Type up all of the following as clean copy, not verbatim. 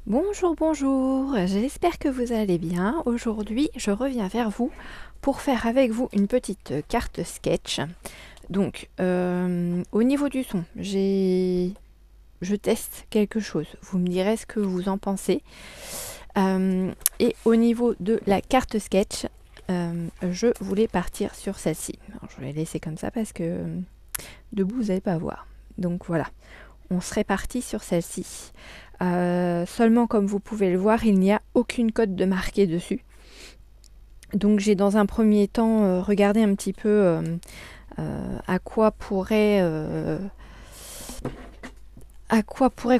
Bonjour, bonjour, j'espère que vous allez bien. Aujourd'hui, je reviens vers vous pour faire avec vous une petite carte sketch. Donc, au niveau du son, je teste quelque chose. Vous me direz ce que vous en pensez. Et au niveau de la carte sketch, je voulais partir sur celle-ci. Alors, je vais laisser comme ça parce que debout, vous n'allez pas voir. Donc voilà, on serait parti sur celle-ci. Seulement, comme vous pouvez le voir, il n'y a aucune cote de marquée dessus. Donc j'ai dans un premier temps regardé un petit peu à quoi pourraient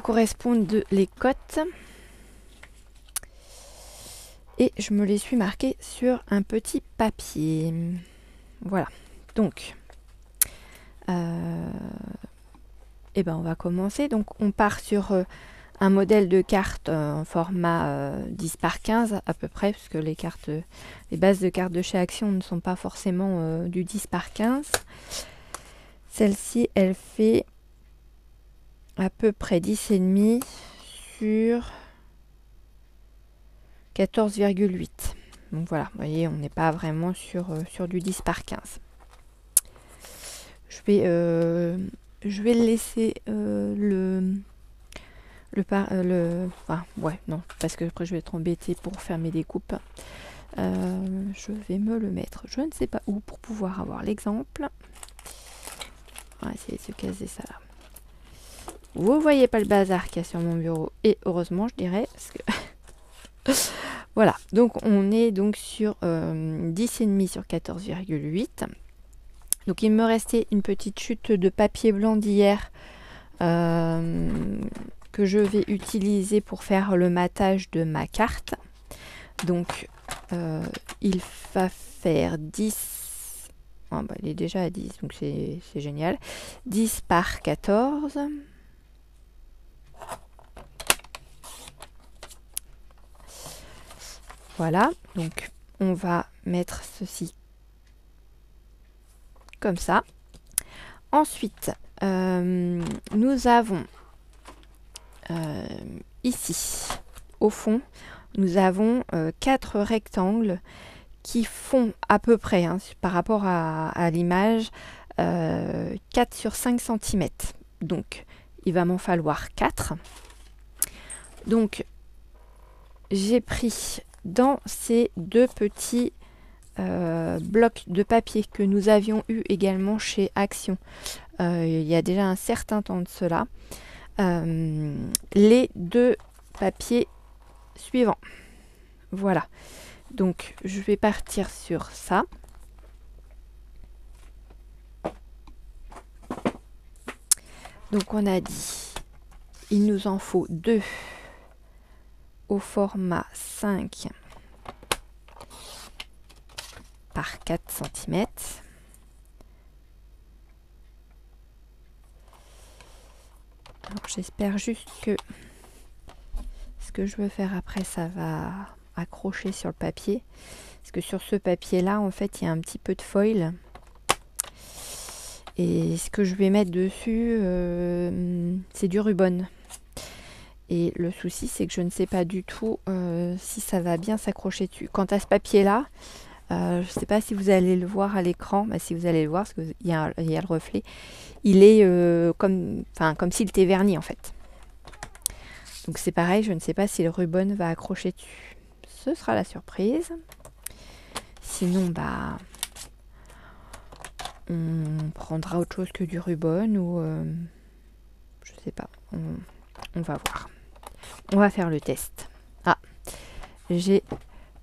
correspondre les cotes. Et je me les suis marquées sur un petit papier. Voilà. Donc, et ben on va commencer. Donc on part sur un modèle de carte en format 10 par 15 à peu près, puisque les bases de cartes de chez Action ne sont pas forcément du 10 par 15. Celle-ci, elle fait à peu près 10,5 sur 14,8. Donc voilà, vous voyez, on n'est pas vraiment sur du 10 par 15. Je vais laisser non, parce que après je vais être embêtée pour faire mes découpes. Je vais me le mettre, je ne sais pas où, pour pouvoir avoir l'exemple. On va essayer de se caser ça là. Vous voyez pas le bazar qu'il y a sur mon bureau, et heureusement je dirais, parce que voilà, donc on est donc sur 10,5 sur 14,8. Donc il me restait une petite chute de papier blanc d'hier que je vais utiliser pour faire le matage de ma carte. Donc il va faire 10. Oh bah, il est déjà à 10, donc c'est génial. 10 par 14. Voilà, donc on va mettre ceci comme ça. Ensuite, nous avons ici, au fond, nous avons 4 rectangles qui font à peu près, par rapport à l'image, 4 sur 5 cm. Donc, il va m'en falloir 4. Donc, j'ai pris dans ces deux petits blocs de papier que nous avions eu également chez Action, il y a déjà un certain temps de cela, les deux papiers suivants. Voilà, donc je vais partir sur ça. Donc on a dit, il nous en faut 2 au format 5 par 4 cm. Alors j'espère juste que ce que je veux faire après, ça va accrocher sur le papier. Parce que sur ce papier-là, en fait, il y a un petit peu de foil. Et ce que je vais mettre dessus, c'est du Rubon. Et le souci, c'est que je ne sais pas du tout si ça va bien s'accrocher dessus. Quant à ce papier-là, je ne sais pas si vous allez le voir à l'écran. Mais si vous allez le voir, parce qu'il y a le reflet, il est comme s'il était verni en fait. Donc c'est pareil, je ne sais pas si le Rubon va accrocher dessus. Ce sera la surprise. Sinon, bah, on prendra autre chose que du Rubon ou je sais pas. On va voir. On va faire le test. Ah, j'ai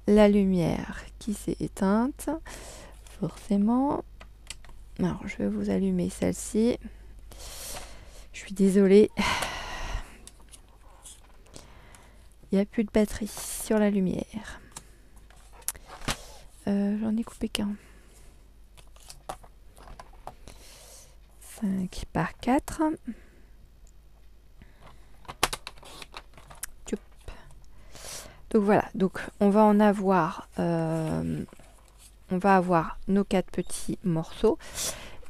la lumière qui s'est éteinte. Forcément. Alors, je vais vous allumer celle-ci. Je suis désolée. Il n'y a plus de batterie sur la lumière. J'en ai coupé qu'un. 5 par 4. Donc voilà, donc on va en avoir, on va avoir nos 4 petits morceaux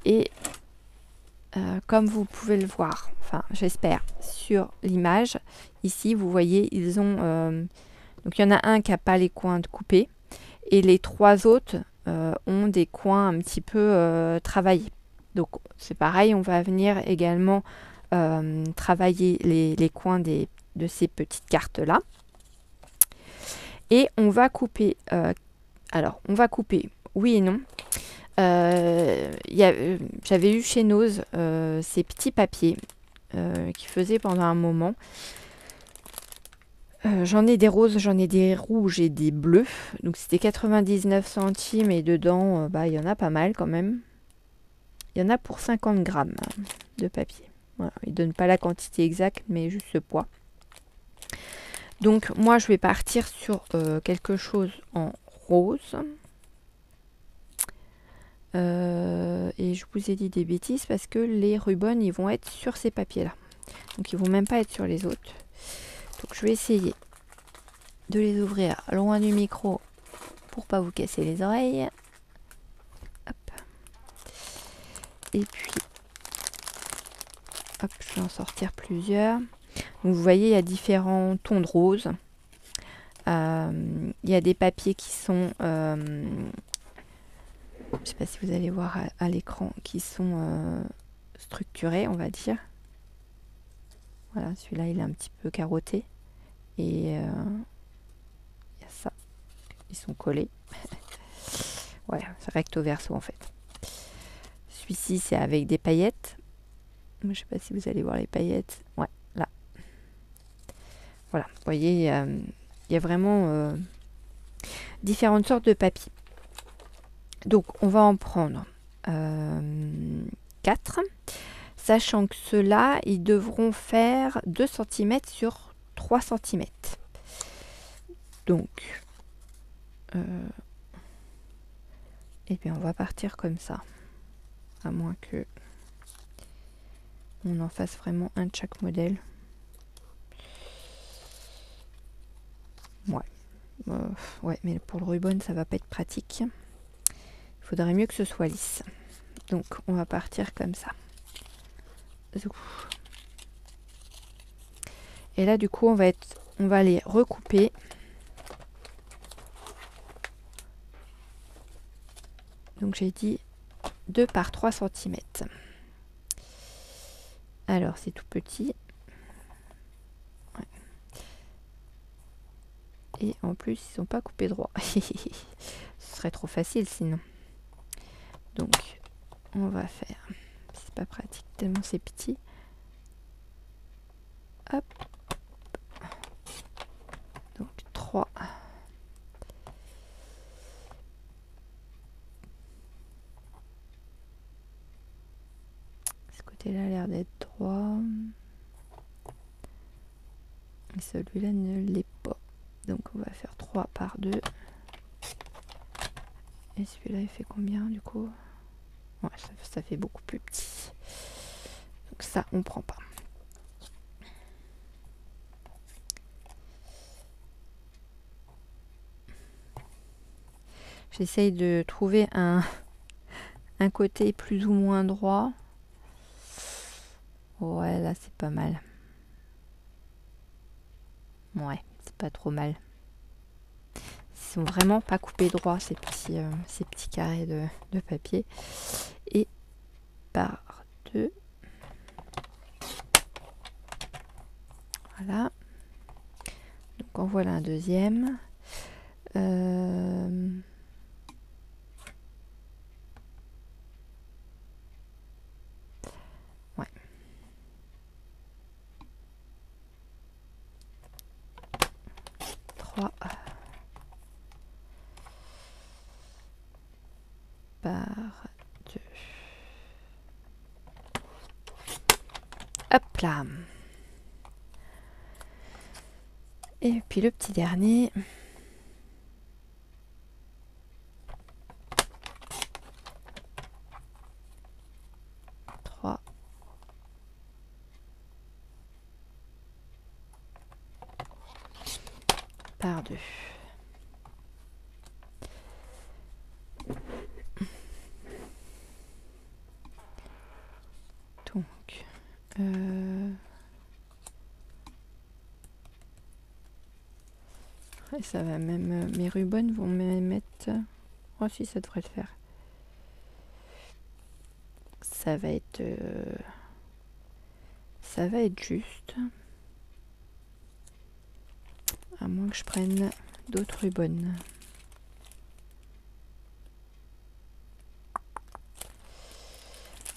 et comme vous pouvez le voir, enfin j'espère, sur l'image, ici vous voyez, ils ont... donc il y en a un qui n'a pas les coins de coupés, et les 3 autres ont des coins un petit peu travaillés. Donc c'est pareil, on va venir également travailler les coins de ces petites cartes-là. Et on va couper... alors, on va couper, oui et non. J'avais eu chez Nose ces petits papiers qui faisaient pendant un moment. J'en ai des roses, j'en ai des rouges et des bleus. Donc c'était 99 centimes et dedans, il y en a pas mal quand même. Il y en a pour 50 grammes de papier. Voilà, ils ne donnent pas la quantité exacte, mais juste ce poids. Donc moi je vais partir sur quelque chose en rose. Et je vous ai dit des bêtises parce que les rubans ils vont être sur ces papiers là. Donc ils vont même pas être sur les autres. Donc je vais essayer de les ouvrir loin du micro pour pas vous casser les oreilles. Hop. Et puis hop, je vais en sortir plusieurs. Donc vous voyez il y a différents tons de rose. Il y a des papiers qui sont je ne sais pas si vous allez voir à l'écran, qui sont structurés, on va dire. Voilà, celui-là, il est un petit peu carotté. Et il y a ça. Ils sont collés. Ouais, c'est recto verso, en fait. Celui-ci, c'est avec des paillettes. Je ne sais pas si vous allez voir les paillettes. Ouais, là. Voilà, vous voyez, il y a vraiment différentes sortes de papiers. Donc, on va en prendre 4, sachant que ceux-là, ils devront faire 2 cm sur 3 cm. Donc, et bien, on va partir comme ça, à moins que on en fasse vraiment un de chaque modèle. Ouais, mais pour le ruban, ça va pas être pratique. Il faudrait mieux que ce soit lisse. Donc on va partir comme ça. Et là du coup on va les recouper. Donc j'ai dit 2 par 3 cm. Alors c'est tout petit. Ouais. Et en plus ils sont pas coupés droit. Ce serait trop facile sinon. Donc on va faire, c'est pas pratique tellement c'est petit. Hop. Donc 3. Ce côté-là a l'air d'être droit. Et celui-là ne l'est pas. Donc on va faire 3 par 2. Et celui-là il fait combien du coup? Ouais, ça fait beaucoup plus petit. Donc ça, on prend pas. J'essaye de trouver un côté plus ou moins droit. Ouais, là c'est pas mal. Ouais, c'est pas trop mal. Ils sont vraiment pas coupés droit ces petits carrés de papier. Et par 2. Voilà. Donc en voilà un deuxième. Ouais. Trois par 2. Hop là. Et puis le petit dernier. Par 2. Ouais, ça va même... mes rubans vont me mettre... Oh si, ça devrait le faire. Ça va être... ça va être juste. À moins que je prenne d'autres rubans.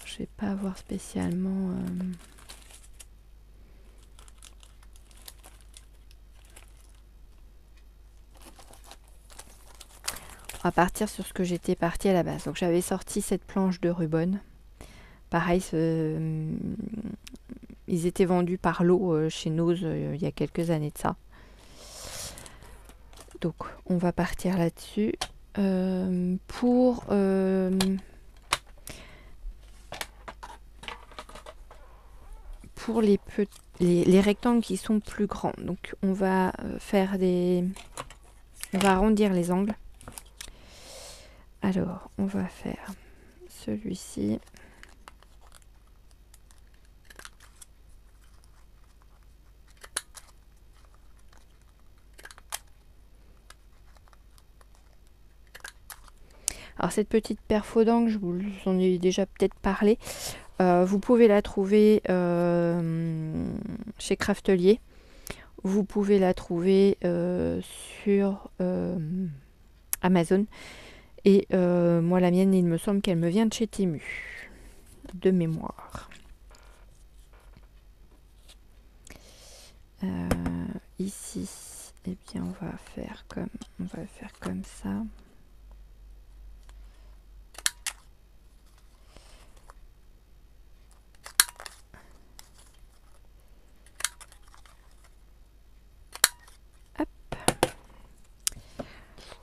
Je vais pas avoir spécialement... On va partir sur ce que j'étais partie à la base. Donc j'avais sorti cette planche de ruban. Pareil, ils étaient vendus par lot chez Nose il y a quelques années de ça. Donc on va partir là-dessus. Pour les rectangles qui sont plus grands, donc on va faire on va arrondir les angles. Alors on va faire celui-ci. Alors cette petite perfo d'angle, je vous en ai déjà peut-être parlé. Vous pouvez la trouver chez Craftelier. Vous pouvez la trouver sur Amazon. Et moi la mienne, il me semble qu'elle me vient de chez Temu. De mémoire. Ici, eh bien on va faire comme ça.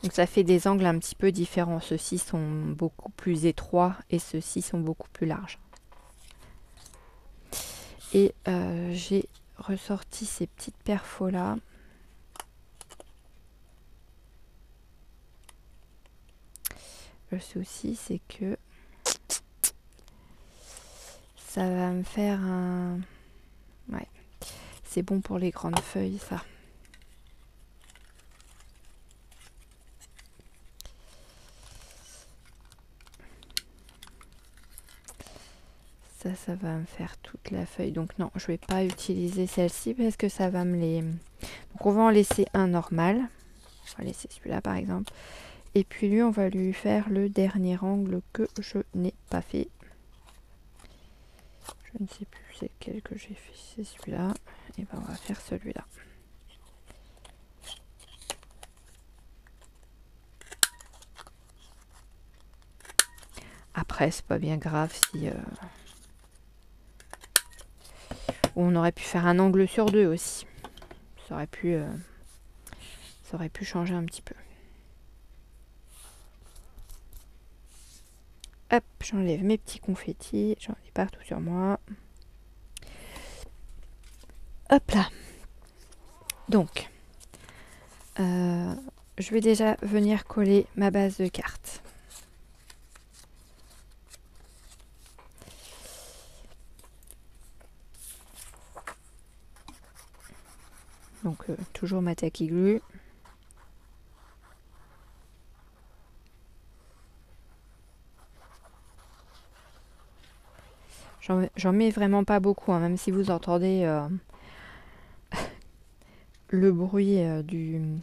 Donc ça fait des angles un petit peu différents. Ceux-ci sont beaucoup plus étroits et ceux-ci sont beaucoup plus larges. Et j'ai ressorti ces petites perfos là. Le souci c'est que ça va me faire un... Ouais, c'est bon pour les grandes feuilles ça. Ça va me faire toute la feuille. Donc non, je vais pas utiliser celle-ci parce que ça va me les... Donc on va en laisser un normal. On va laisser celui-là par exemple. Et puis lui, on va lui faire le dernier angle que je n'ai pas fait. Je ne sais plus c'est lequel que j'ai fait. C'est celui-là. Et ben on va faire celui-là. Après, c'est pas bien grave si... On aurait pu faire un angle sur deux aussi. Ça aurait pu changer un petit peu. Hop, j'enlève mes petits confettis. J'en ai partout sur moi. Hop là. Donc, je vais déjà venir coller ma base de cartes. Donc, toujours ma tacky glue. J'en mets vraiment pas beaucoup, hein, même si vous entendez le bruit de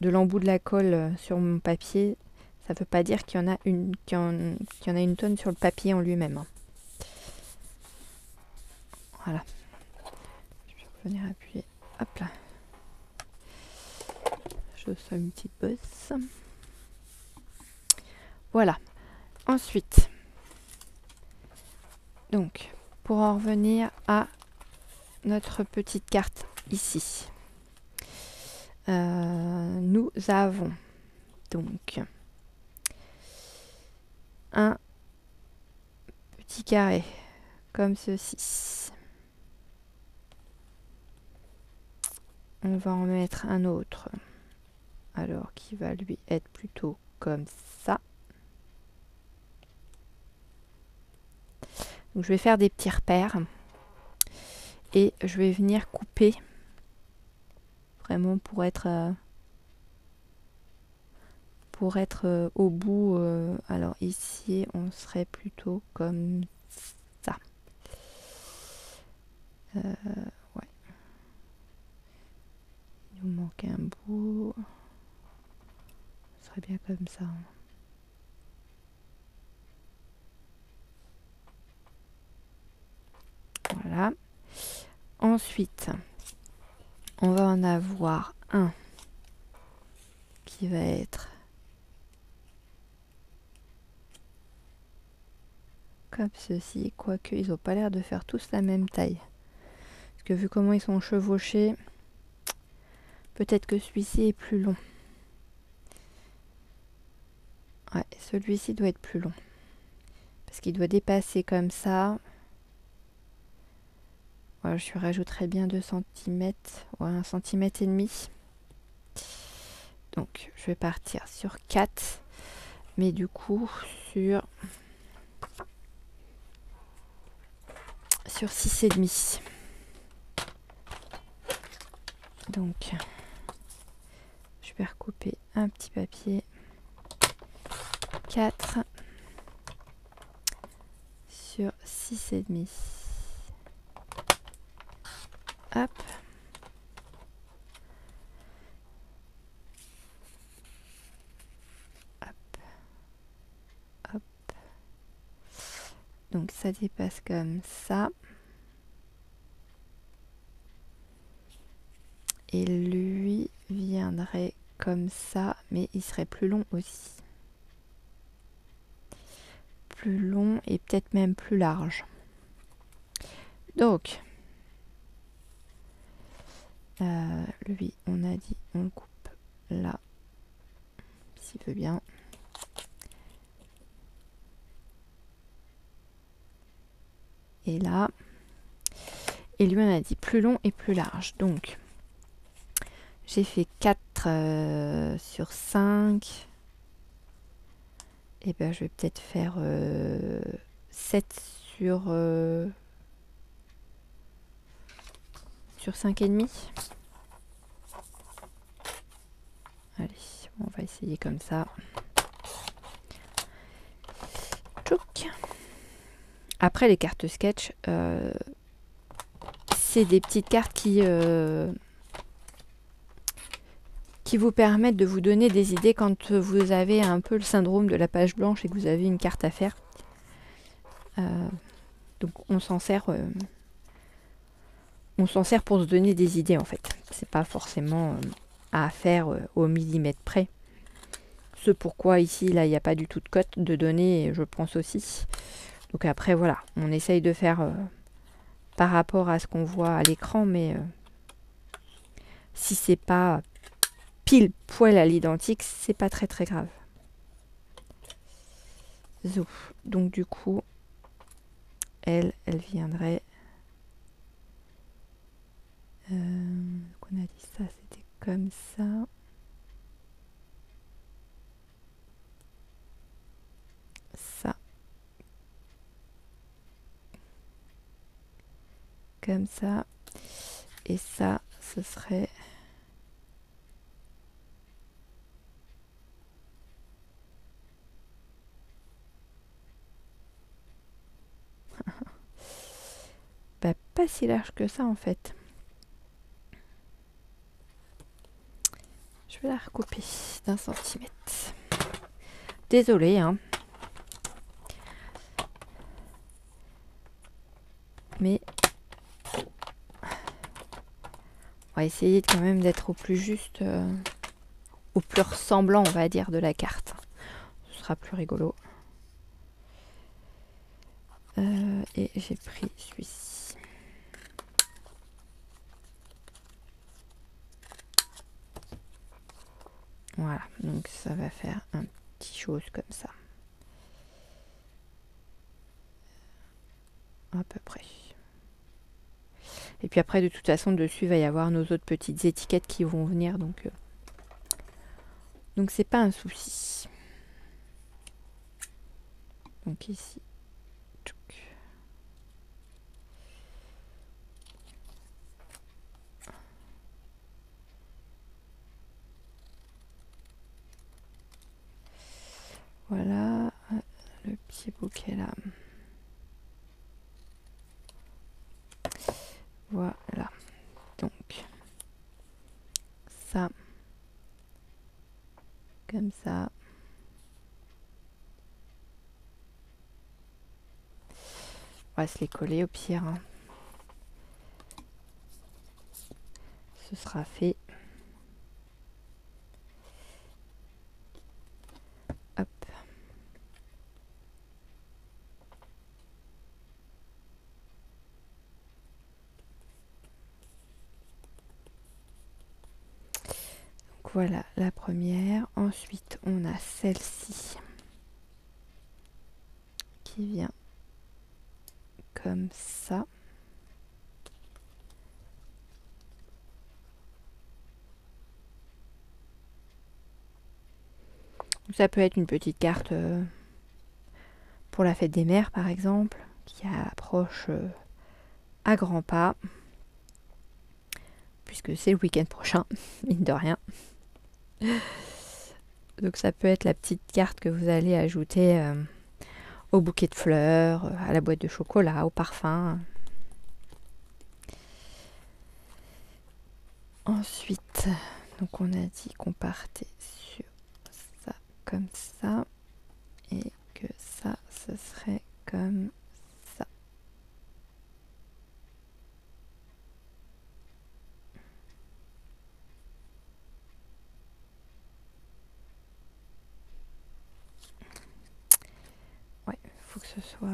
l'embout de la colle sur mon papier. Ça veut pas dire qu'il y en a une tonne sur le papier en lui-même. Hein. Voilà. Je vais venir appuyer. Hop là. Je fais une petite bosse. Voilà. Ensuite, donc, pour en revenir à notre petite carte ici, nous avons donc un petit carré comme ceci. On va en mettre un autre, alors qui va lui être plutôt comme ça. Donc je vais faire des petits repères. Et je vais venir couper vraiment pour être au bout. Alors ici on serait plutôt comme ça. Ouais. Il nous manque un bout. Ce serait bien comme ça. Voilà. Ensuite, on va en avoir un qui va être comme ceci, quoique ils n'ont pas l'air de faire tous la même taille. Parce que vu comment ils sont chevauchés, peut-être que celui-ci est plus long. Ouais, celui-ci doit être plus long. Parce qu'il doit dépasser comme ça. Voilà, je lui rajouterai bien 2 cm, ouais, 1,5 cm. Donc je vais partir sur 4, mais du coup sur 6,5. Donc je vais recouper un petit papier. 4 sur 6,5. Hop. Hop. Donc ça dépasse comme ça. Et lui viendrait comme ça, mais il serait plus long aussi. Plus long et peut-être même plus large. Donc, lui, on a dit, on le coupe là, s'il veut bien. Et là. Et lui, on a dit plus long et plus large. Donc, j'ai fait 4 sur 5. Et ben, je vais peut-être faire 7 sur 5,5. Allez, on va essayer comme ça. Tchouk. Après, les cartes sketch, c'est des petites cartes qui vous permettent de vous donner des idées quand vous avez un peu le syndrome de la page blanche et que vous avez une carte à faire. Donc on s'en sert pour se donner des idées en fait. C'est pas forcément à faire au millimètre près. Ce pourquoi ici, là, il n'y a pas du tout de cote de données, je pense aussi. Donc après, voilà, on essaye de faire par rapport à ce qu'on voit à l'écran, mais si c'est pas pile poil à l'identique, c'est pas très très grave. Zouf. Donc du coup, elle viendrait. On a dit ça, c'était comme ça. Ça. Comme ça. Et ça, ce serait. Bah, pas si large que ça en fait. Je vais la recouper d'1 centimètre. Désolée, hein. Mais on va essayer quand même d'être au plus juste, au plus ressemblant, on va dire, de la carte. Ce sera plus rigolo. Et j'ai pris celui-ci. Voilà, donc ça va faire un petit chose comme ça. À peu près. Et puis après, de toute façon, dessus, il va y avoir nos autres petites étiquettes qui vont venir. Donc c'est pas un souci. Donc ici. Voilà le petit bouquet là. Voilà. Donc ça, comme ça. On va se les coller au pire, hein. Ce sera fait. Hop. Donc voilà la première. Ensuite, on a celle-ci qui vient comme ça. Ça peut être une petite carte pour la fête des mères, par exemple, qui approche à grands pas, puisque c'est le week-end prochain, mine de rien. Donc ça peut être la petite carte que vous allez ajouter au bouquet de fleurs, à la boîte de chocolat, au parfum. Ensuite, donc on a dit qu'on partait sur ça comme ça et que ça, ce serait comme ça. Ouais, faut que ce soit...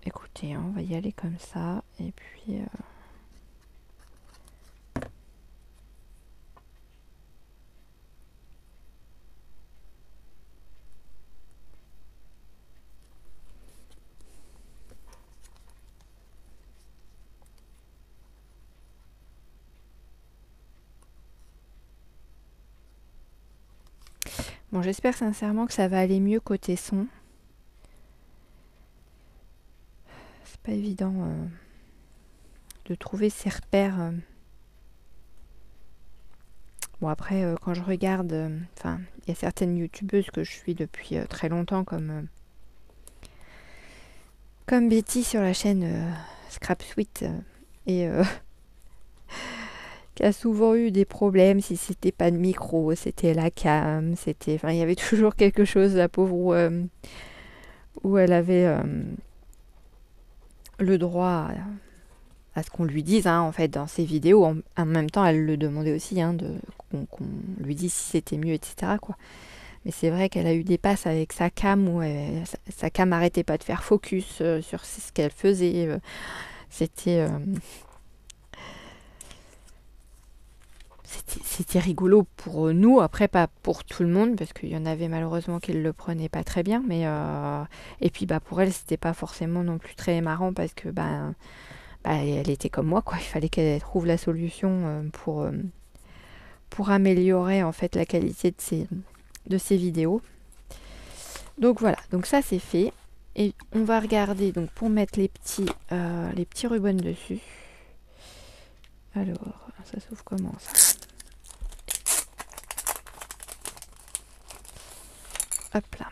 Écoutez, hein, on va y aller comme ça et puis... Bon, j'espère sincèrement que ça va aller mieux côté son. C'est pas évident de trouver ces repères. Bon, après, quand je regarde, enfin, il y a certaines youtubeuses que je suis depuis très longtemps, comme Betty sur la chaîne Scrap Sweet, et qui a souvent eu des problèmes, si c'était pas de micro, c'était la cam, c'était, enfin, il y avait toujours quelque chose, la pauvre, où elle avait le droit à ce qu'on lui dise, hein, en fait, dans ses vidéos. En même temps, elle le demandait aussi, hein, qu'on lui dise si c'était mieux, etc., quoi. Mais c'est vrai qu'elle a eu des passes avec sa cam où sa cam n'arrêtait pas de faire focus sur ce qu'elle faisait. C'était c'était rigolo pour nous, après pas pour tout le monde, parce qu'il y en avait malheureusement qui ne le prenaient pas très bien. Mais et puis bah, pour elle, c'était pas forcément non plus très marrant parce que bah, elle était comme moi, quoi. Il fallait qu'elle trouve la solution pour améliorer en fait la qualité de ses vidéos. Donc voilà, donc ça c'est fait. Et on va regarder donc pour mettre les petits ribbons dessus. Alors, ça s'ouvre comment ça? Hop là.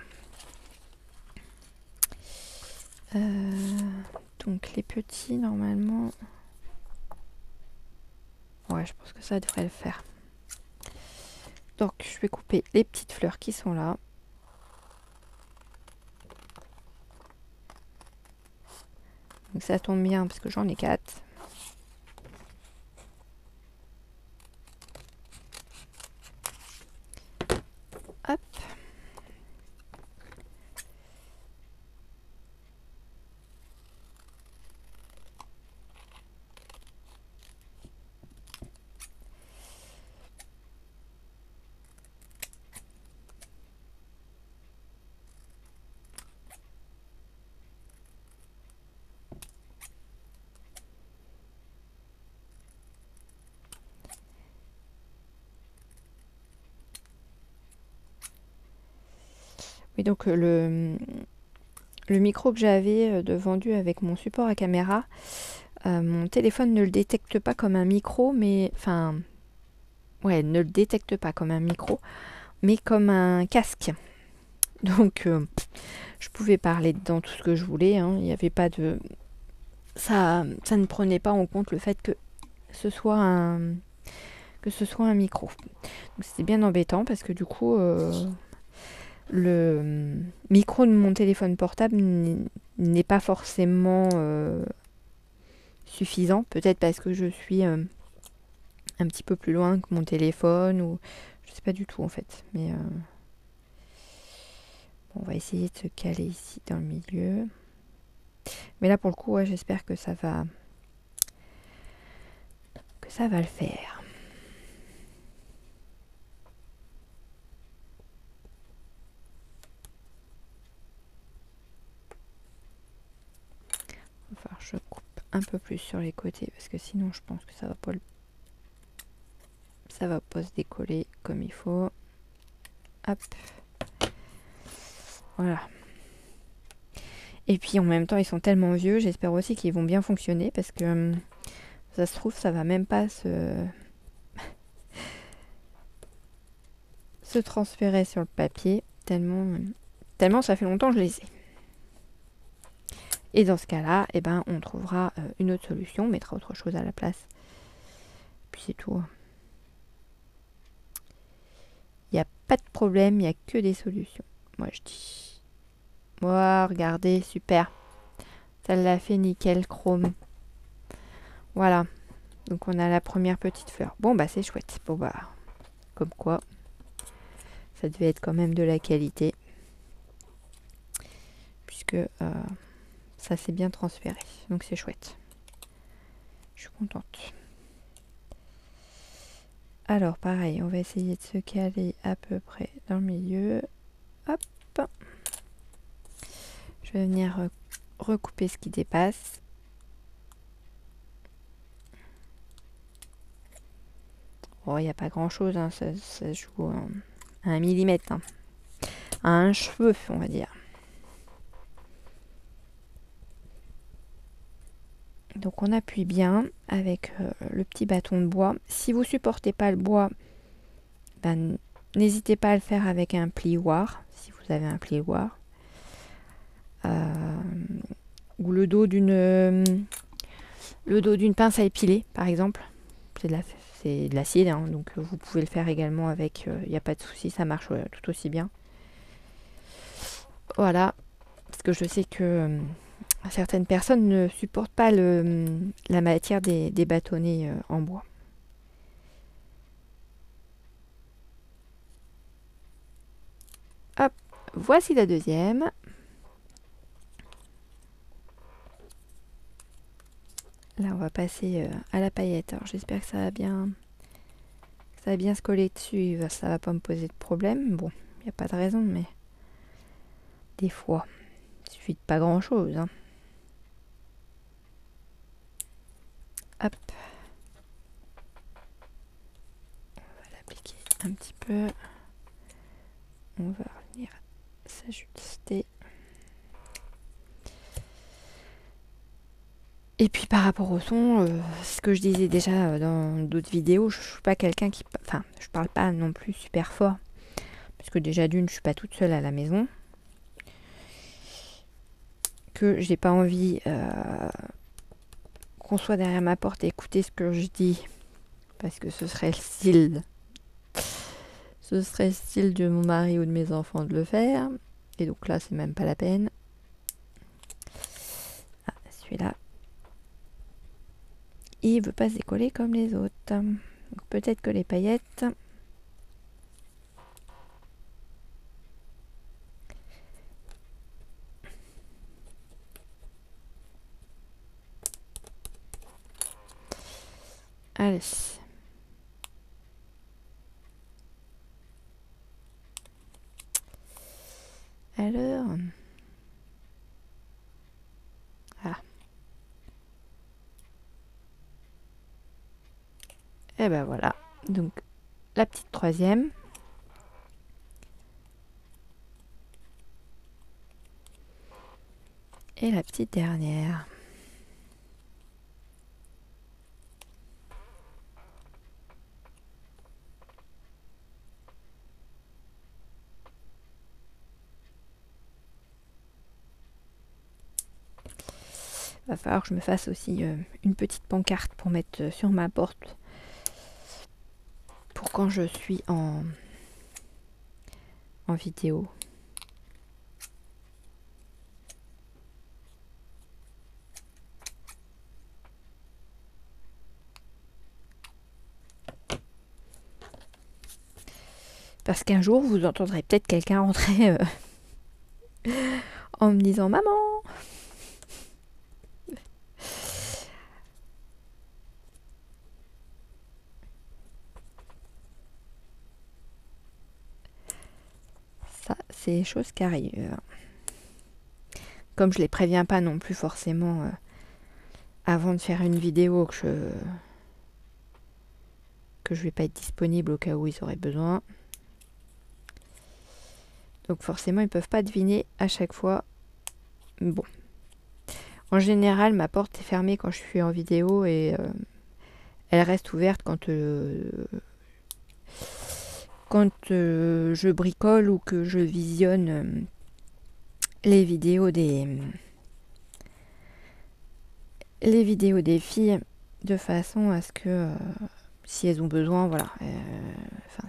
Donc les petits normalement. Ouais, je pense que ça devrait le faire. Donc je vais couper les petites fleurs qui sont là. Donc ça tombe bien parce que j'en ai 4. Hop. Oui, donc le micro que j'avais de vendu avec mon support à caméra, mon téléphone ne le détecte pas comme un micro, mais enfin, ouais, ne le détecte pas comme un micro, mais comme un casque. Donc je pouvais parler dedans tout ce que je voulais, hein. Il n'y avait pas de... Ça ne prenait pas en compte le fait que ce soit un micro. Donc c'était bien embêtant parce que du coup le micro de mon téléphone portable n'est pas forcément suffisant. Peut-être parce que je suis un petit peu plus loin que mon téléphone ou je sais pas du tout en fait. Mais bon, on va essayer de se caler ici dans le milieu. Mais là pour le coup, ouais, j'espère que ça va le faire. Enfin, je coupe un peu plus sur les côtés parce que sinon je pense que ça va pas se décoller comme il faut. Hop. Voilà. Et puis en même temps, ils sont tellement vieux, j'espère aussi qu'ils vont bien fonctionner parce que ça se trouve, ça va même pas se transférer sur le papier tellement ça fait longtemps que je les ai. Et dans ce cas-là, eh ben, on trouvera une autre solution, on mettra autre chose à la place. Puis c'est tout. Il n'y a pas de problème, il n'y a que des solutions. Moi je dis. Wow, regardez, super. Ça l'a fait nickel chrome. Voilà. Donc on a la première petite fleur. Bon bah c'est chouette. Bon bah comme quoi ça devait être quand même de la qualité. Puisque ça s'est bien transféré. Donc c'est chouette. Je suis contente. Alors pareil, on va essayer de se caler à peu près dans le milieu. Hop. Je vais venir recouper ce qui dépasse. Oh, il n'y a pas grand chose, hein. Ça joue à 1 millimètre. Hein. À un cheveu, on va dire. Donc on appuie bien avec le petit bâton de bois. Si vous supportez pas le bois, ben, n'hésitez pas à le faire avec un plioir, si vous avez un plioir. Ou le dos d'une pince à épiler, par exemple. C'est de l'acier, hein, donc vous pouvez le faire également avec, il n'y a pas de souci, ça marche tout aussi bien. Voilà, parce que je sais que certaines personnes ne supportent pas la matière des bâtonnets en bois. Hop, voici la deuxième. Là, on va passer à la paillette. Alors, j'espère que ça va bien se coller dessus. Ça va pas me poser de problème. Bon, il n'y a pas de raison, mais des fois, il suffit de pas grand-chose. Hein. Hop. On va l'appliquer un petit peu. On va venir s'ajuster. Et puis par rapport au son, ce que je disais déjà dans d'autres vidéos, je suis pas quelqu'un qui... Enfin, je parle pas non plus super fort. Parce que déjà d'une, je suis pas toute seule à la maison. Que j'ai pas envie qu'on soit derrière ma porte et écouter ce que je dis. Parce que ce serait le style. Ce serait le style de mon mari ou de mes enfants de le faire. Et donc là, c'est même pas la peine. Ah, celui-là. Il veut pas se décoller comme les autres. Donc peut-être que les paillettes... Allez. Alors... Ah. Et ben voilà. Donc la petite troisième. Et la petite dernière. Va falloir que je me fasse aussi une petite pancarte pour mettre sur ma porte pour quand je suis en vidéo. Parce qu'un jour, vous entendrez peut-être quelqu'un rentrer en me disant « Maman !» Ça, c'est des choses qui arrivent. Comme je les préviens pas non plus forcément avant de faire une vidéo que je vais pas être disponible au cas où ils auraient besoin. Donc forcément, ils peuvent pas deviner à chaque fois. Bon. En général, ma porte est fermée quand je suis en vidéo et elle reste ouverte quand je bricole ou que je visionne les vidéos des filles de façon à ce que si elles ont besoin, voilà,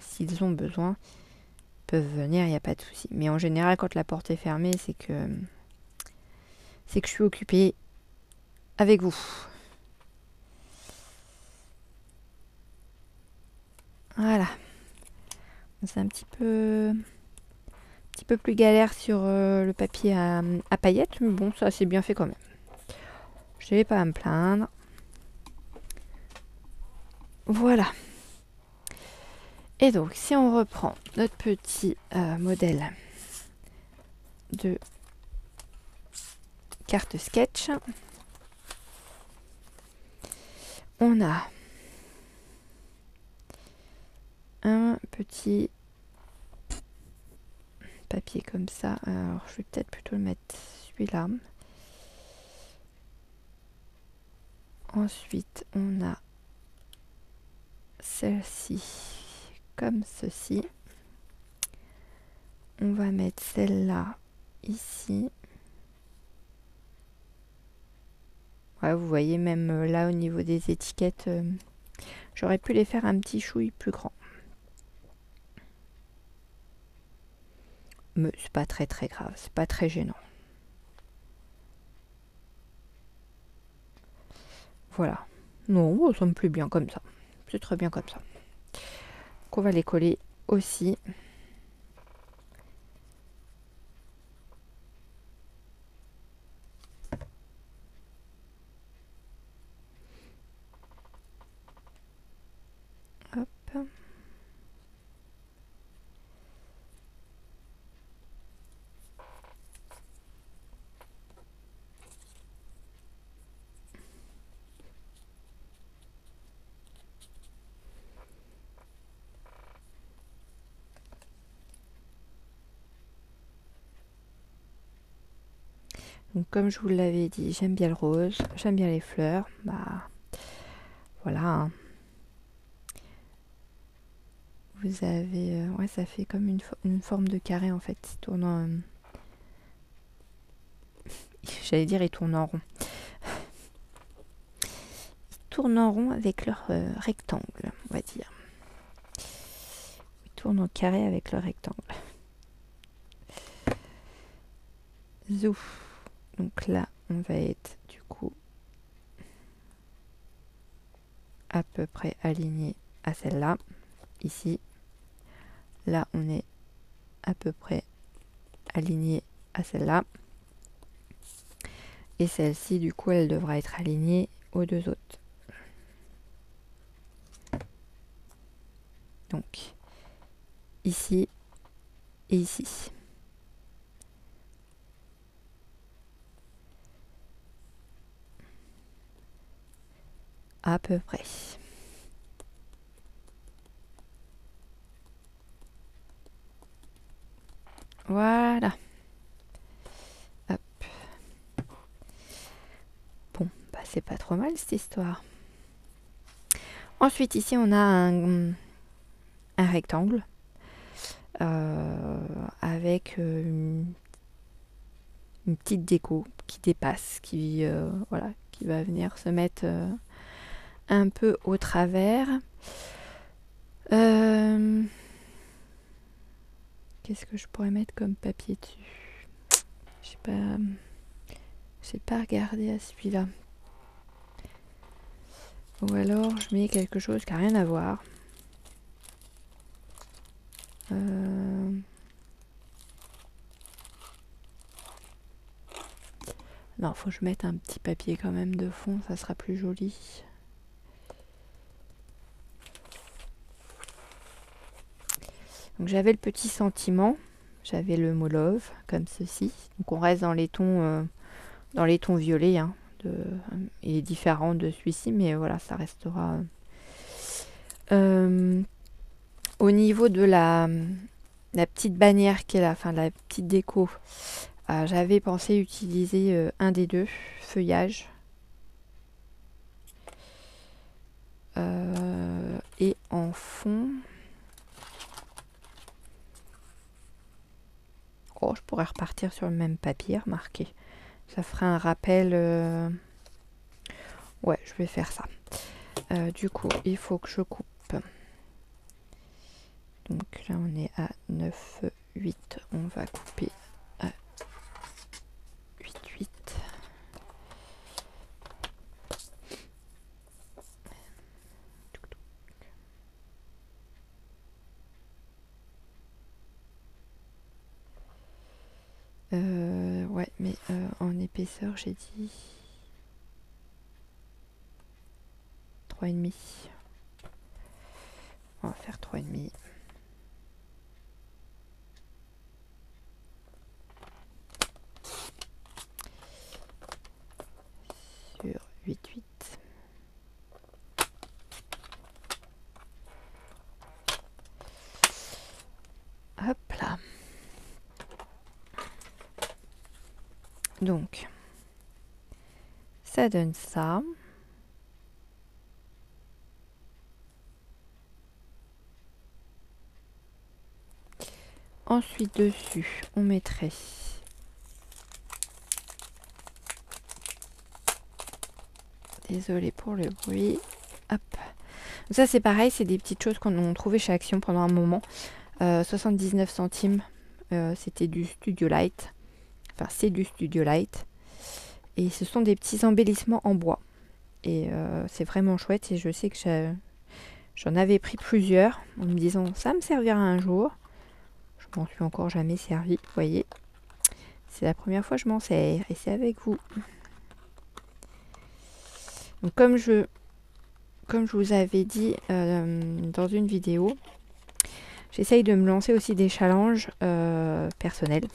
s'ils ont besoin, peuvent venir, il n'y a pas de souci. Mais en général, quand la porte est fermée, c'est que je suis occupée avec vous. Voilà. C'est un petit peu plus galère sur le papier à paillettes, mais bon, ça c'est bien fait quand même. Je vais pas à me plaindre. Voilà. Et donc, si on reprend notre petit modèle de carte sketch, on a un petit papier comme ça. Alors, je vais peut-être plutôt le mettre celui-là. Ensuite, on a celle-ci comme ceci. On va mettre celle-là ici. Ouais, vous voyez, même là au niveau des étiquettes, j'aurais pu les faire un petit chouille plus grand. Mais c'est pas très grave, c'est pas très gênant. Voilà. Non, ça me plaît bien comme ça. C'est très bien comme ça. Donc on va les coller aussi. Hop. Donc comme je vous l'avais dit, j'aime bien le rose, j'aime bien les fleurs. Bah voilà. Hein. Vous avez... ouais, ça fait comme une forme de carré en fait. Il tourne en... J'allais dire il tourne en rond. Ils tournent en rond avec leur rectangle, on va dire. Ils tournent en carré avec leur rectangle. Zouf. Donc là, on va être du coup à peu près aligné à celle-là, ici. Là, on est à peu près aligné à celle-là. Et celle-ci, du coup, elle devra être alignée aux deux autres. Donc, ici et ici. À peu près. Voilà. Hop. Bon, bah c'est pas trop mal cette histoire. Ensuite, ici, on a un rectangle avec une une petite déco qui dépasse, voilà, qui va venir se mettre un peu au travers. Qu'est-ce que je pourrais mettre comme papier dessus? J'ai pas regardé à celui-là. Ou alors je mets quelque chose qui n'a rien à voir. Non, faut que je mette un petit papier quand même de fond, ça sera plus joli. Donc j'avais le petit sentiment, j'avais le mot love comme ceci. Donc on reste dans les tons violets. Hein, il est différent de celui-ci, mais voilà, ça restera. Au niveau de la petite bannière qui est là, enfin la petite déco, j'avais pensé utiliser un des deux, feuillage. Et en fond, je pourrais repartir sur le même papier, remarquez. Ça ferait un rappel. Ouais, je vais faire ça. Du coup, il faut que je coupe. Donc là, on est à 9, 8. On va couper à 8, 8. Ouais, mais en épaisseur, j'ai dit 3,5. On va faire 3,5. Sur 8, 8. Hop là. Donc, ça donne ça. Ensuite, dessus, on mettrait désolée pour le bruit. Hop. Donc ça, c'est pareil, c'est des petites choses qu'on a trouvées chez Action pendant un moment. 79 centimes, c'était du Studio Light. Enfin, c'est du Studio Light. Et ce sont des petits embellissements en bois. Et c'est vraiment chouette. Et je sais que j'en avais pris plusieurs en me disant ça me servira un jour. Je m'en suis encore jamais servi, vous voyez. C'est la première fois que je m'en sers et c'est avec vous. Donc comme je vous avais dit dans une vidéo, j'essaye de me lancer aussi des challenges personnels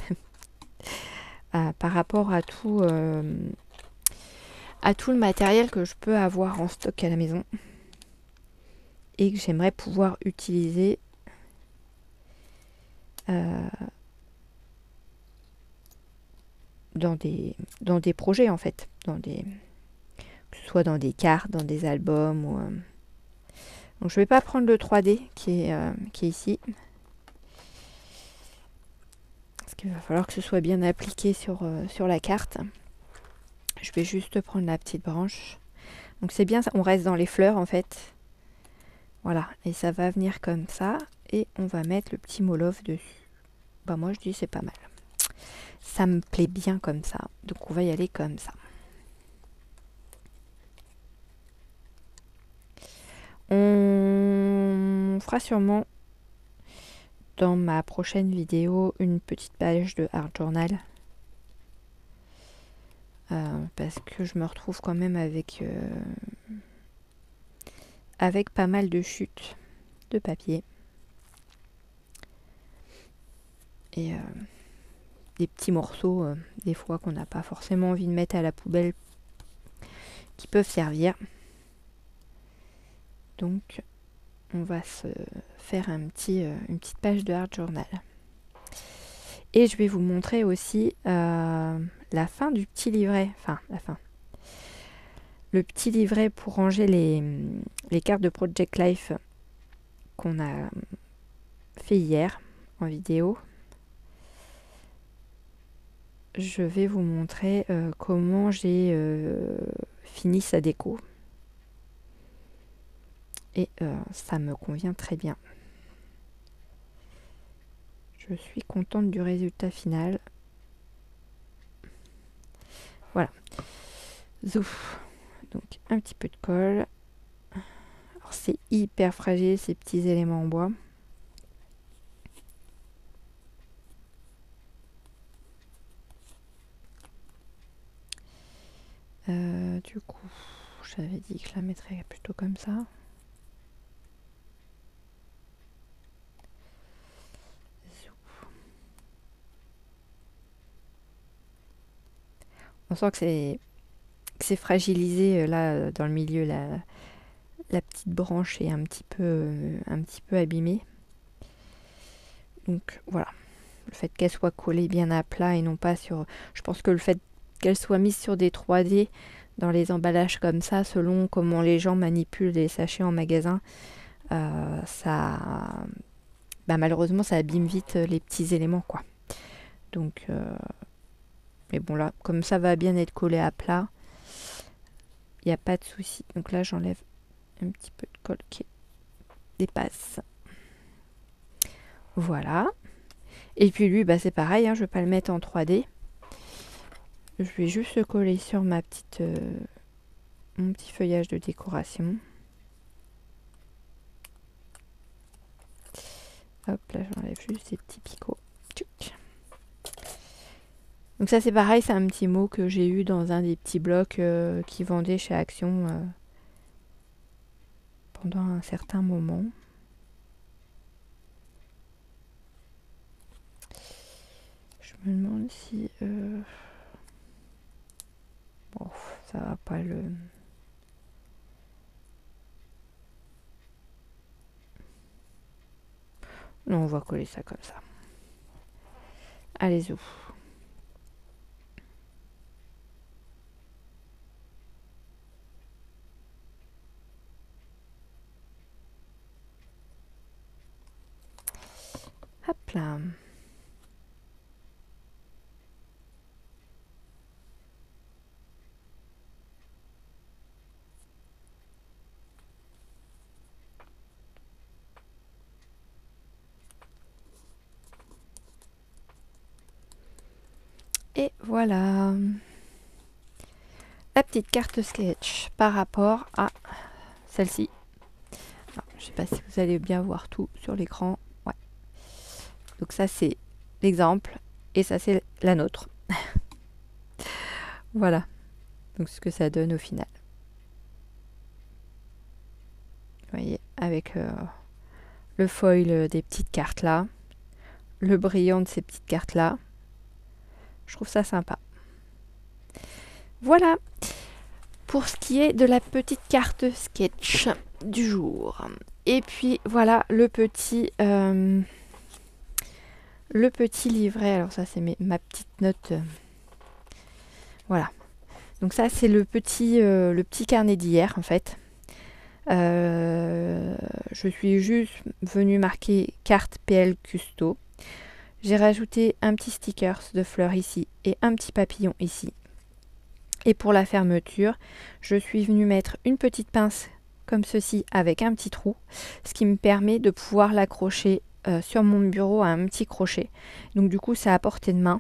par rapport à tout le matériel que je peux avoir en stock à la maison et que j'aimerais pouvoir utiliser dans des projets en fait, que ce soit dans des cartes, dans des albums. Donc je vais pas prendre le 3D qui est ici. Parce qu'il va falloir que ce soit bien appliqué sur la carte. Je vais juste prendre la petite branche. Donc c'est bien, on reste dans les fleurs en fait. Voilà, et ça va venir comme ça. Et on va mettre le petit mot love dessus. Bah moi je dis c'est pas mal. Ça me plaît bien comme ça. Donc on va y aller comme ça. On fera sûrement dans ma prochaine vidéo une petite page de art journal. Parce que je me retrouve quand même avec pas mal de chutes de papier. Et des petits morceaux, des fois qu'on n'a pas forcément envie de mettre à la poubelle, qui peuvent servir. Donc on va se faire une petite page de art journal. Et je vais vous montrer aussi la fin du petit livret. Enfin, la fin. Le petit livret pour ranger les cartes de Project Life qu'on a fait hier en vidéo. je vais vous montrer comment j'ai fini sa déco. Et ça me convient très bien. Je suis contente du résultat final. Voilà. Zouf. Donc un petit peu de colle. Alors c'est hyper fragile ces petits éléments en bois. Du coup, j'avais dit que je la mettrais plutôt comme ça. On sent que c'est fragilisé là dans le milieu. La petite branche est un petit peu abîmée. Donc voilà. Le fait qu'elle soit collée bien à plat et non pas sur... Je pense que le fait qu'elle soit mise sur des 3D dans les emballages comme ça, selon comment les gens manipulent les sachets en magasin, ça... Bah, malheureusement, ça abîme vite les petits éléments, quoi. Donc... Mais bon, là, comme ça va bien être collé à plat, il n'y a pas de souci. Donc là, j'enlève un petit peu de colle qui dépasse. Voilà. Et puis lui, bah, c'est pareil, hein, je ne vais pas le mettre en 3D. Je vais juste le coller sur mon petit feuillage de décoration. Hop, là j'enlève juste ces petits picots. Tchouc. Donc ça c'est pareil, c'est un petit mot que j'ai eu dans un des petits blocs qui vendait chez Action pendant un certain moment. Je me demande si... Bon, ça va pas le... Non, on va coller ça comme ça. Allez-y. Hop là. Et voilà. La petite carte sketch par rapport à celle-ci. Je ne sais pas si vous allez bien voir tout sur l'écran. Ouais. Donc ça c'est l'exemple et ça c'est la nôtre. Voilà. Donc ce que ça donne au final. Vous voyez, avec le foil des petites cartes là, le brillant de ces petites cartes là. Je trouve ça sympa. Voilà pour ce qui est de la petite carte sketch du jour. Et puis voilà le petit livret. Alors ça c'est ma petite note. Voilà. Donc ça c'est le petit carnet d'hier en fait. Je suis juste venue marquer carte PL Custo. J'ai rajouté un petit sticker de fleurs ici et un petit papillon ici. Et pour la fermeture, je suis venue mettre une petite pince comme ceci avec un petit trou, ce qui me permet de pouvoir l'accrocher sur mon bureau à un petit crochet. Donc du coup, c'est à portée de main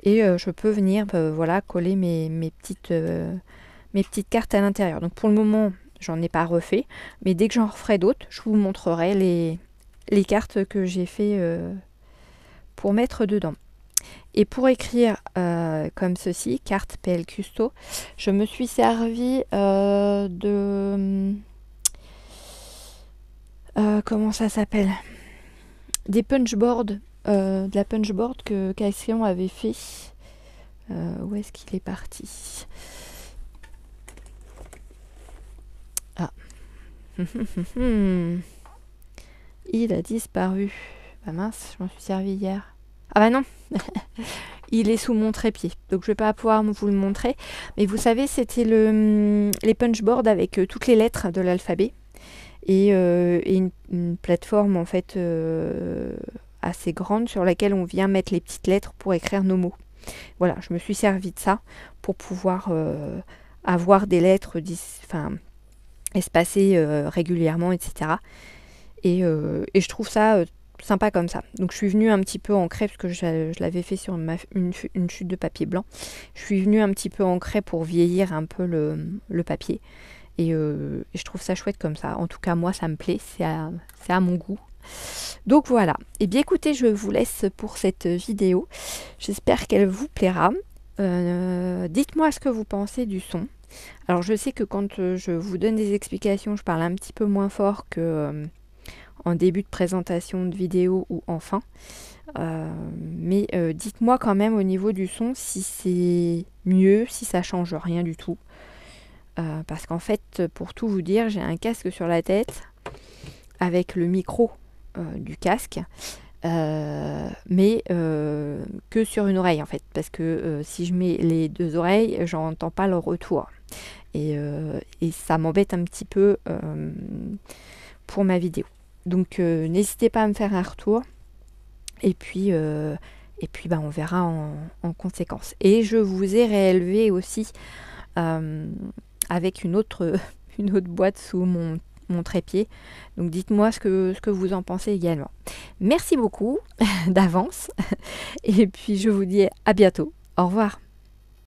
et je peux venir voilà, coller mes petites cartes à l'intérieur. Donc pour le moment, j'en ai pas refait, mais dès que j'en referai d'autres, je vous montrerai les cartes que j'ai fait pour mettre dedans. Et pour écrire comme ceci, carte PL Custo, je me suis servi comment ça s'appelle, des punchboards, de la punchboard que Cassian avait fait. Où est-ce qu'il est parti? Ah. Il a disparu. Bah mince, je m'en suis servi hier. Ah bah non. Il est sous mon trépied, donc je vais pas pouvoir vous le montrer. Mais vous savez, c'était les punchboards avec toutes les lettres de l'alphabet et une plateforme en fait assez grande sur laquelle on vient mettre les petites lettres pour écrire nos mots. Voilà, je me suis servi de ça pour pouvoir avoir des lettres espacées régulièrement, etc. Et je trouve ça sympa comme ça. Donc je suis venue un petit peu ancrer, parce que je l'avais fait sur une chute de papier blanc. Je suis venue un petit peu ancrer pour vieillir un peu le papier. Et je trouve ça chouette comme ça. En tout cas, moi, ça me plaît. C'est à mon goût. Donc voilà. Et bien écoutez, je vous laisse pour cette vidéo. J'espère qu'elle vous plaira. Dites-moi ce que vous pensez du son. Alors je sais que quand je vous donne des explications, je parle un petit peu moins fort que en début de présentation de vidéo ou en fin. Mais dites-moi quand même au niveau du son si c'est mieux, si ça change rien du tout. Parce qu'en fait, pour tout vous dire, j'ai un casque sur la tête avec le micro du casque, mais que sur une oreille en fait, parce que si je mets les deux oreilles, j'entends pas le retour. Et ça m'embête un petit peu pour ma vidéo. Donc n'hésitez pas à me faire un retour. Et puis on verra en conséquence. Et je vous ai réélevé aussi avec une autre boîte sous mon trépied. Donc dites-moi ce que vous en pensez également. Merci beaucoup d'avance. Et puis je vous dis à bientôt. Au revoir.